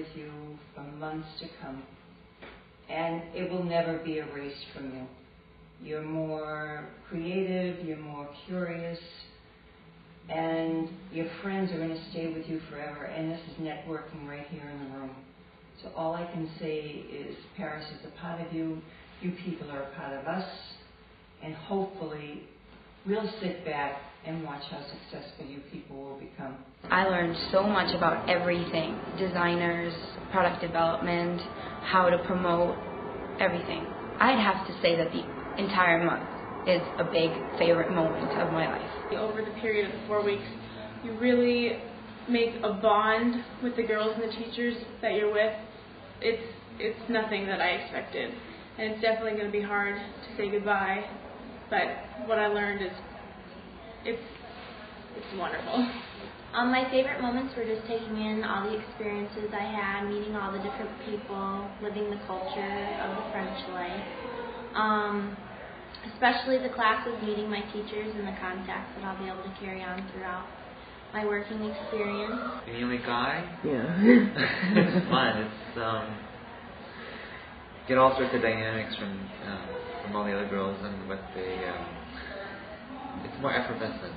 with you for months to come. And it will never be erased from you. You're more creative, you're more curious, and your friends are going to stay with you forever. And this is networking right here in the room. So all I can say is Paris is a part of you, you people are a part of us, and hopefully we'll sit back and watch how successful you people will become. I learned so much about everything, designers, product development, how to promote, everything. I'd have to say that the entire month is a big favorite moment of my life. Over the period of the 4 weeks, you really make a bond with the girls and the teachers that you're with. It's nothing that I expected, and it's definitely going to be hard to say goodbye, but what I learned is it's wonderful. My favorite moments were just taking in all the experiences I had, meeting all the different people, living the culture of the French life. Especially the classes, meeting my teachers and the contacts that I'll be able to carry on throughout my working experience. The only guy? Yeah. It's fun. It's get all sorts of dynamics from all the other girls, and what they it's more effervescent.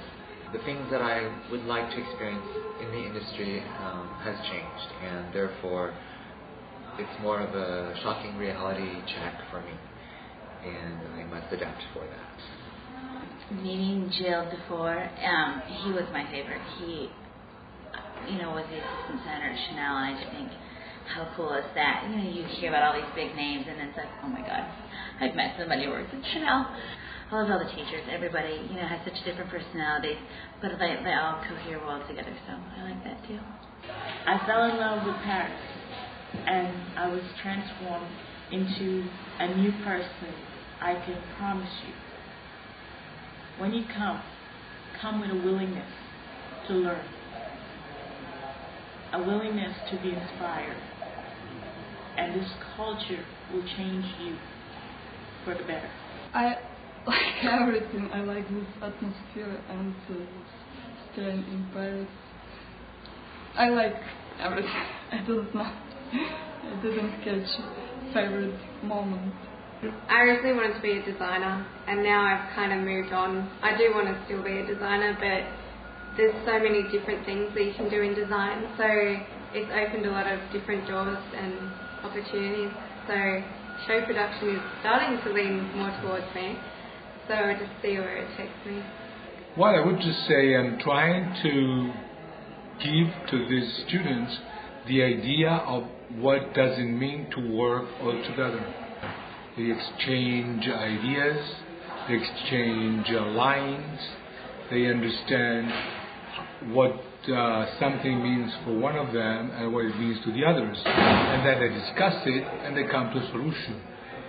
The things that I would like to experience in the industry has changed, and therefore it's more of a shocking reality check for me, and I must adapt for that. Meeting Gilles Dufour, he was my favorite. He, was the assistant senator at Chanel, and I just think, how cool is that? You hear about all these big names, and it's like, oh my God, I've met somebody who works at Chanel. I love all the teachers. Everybody, has such different personalities, but they all cohere well together, so I like that too. I fell in love with Paris, and I was transformed into a new person. I can promise you. When you come with a willingness to learn, a willingness to be inspired, and this culture will change you for the better. I like everything. I like this atmosphere and staying in Paris. I like everything. I don't know. I didn't catch favorite moment. I originally wanted to be a designer, and now I've kind of moved on. I do want to still be a designer, but there's so many different things that you can do in design, so it's opened a lot of different doors and opportunities. So show production is starting to lean more towards me, so I'll just see where it takes me. Well, I would just say I'm trying to give to these students the idea of what does it mean to work all together. They exchange ideas, they exchange lines, they understand what something means for one of them and what it means to the others. And then they discuss it and they come to a solution,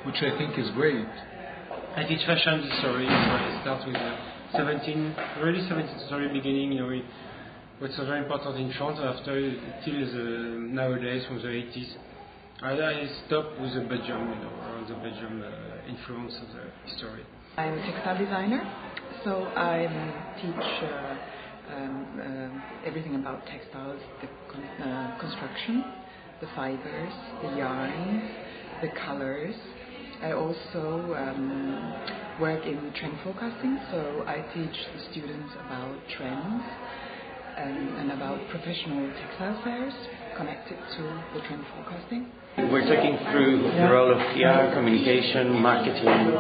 which I think is great. I teach fashion history, so I start with 17th century beginning, what's very important in France, after till nowadays from the 80s. I stopped with the Belgium, the Belgium influence of the history. I'm a textile designer, so I teach everything about textiles, the construction, the fibers, the yarns, the colors. I also work in trend forecasting, so I teach the students about trends and about professional textile fairs connected to the trend forecasting. We're talking through the role of PR, communication, marketing,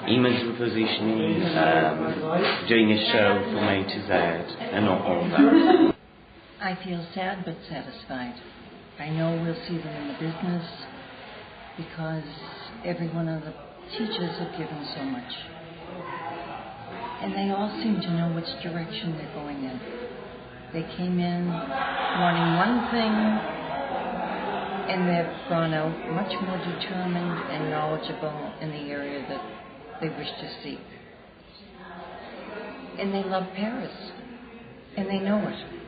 image repositioning, doing a show from A to Z, and all that. I feel sad but satisfied. I know we'll see them in the business because every one of the teachers have given so much. And they all seem to know which direction they're going in. They came in wanting one thing, and they've gone out much more determined and knowledgeable in the area that they wish to seek. And they love Paris, and they know it.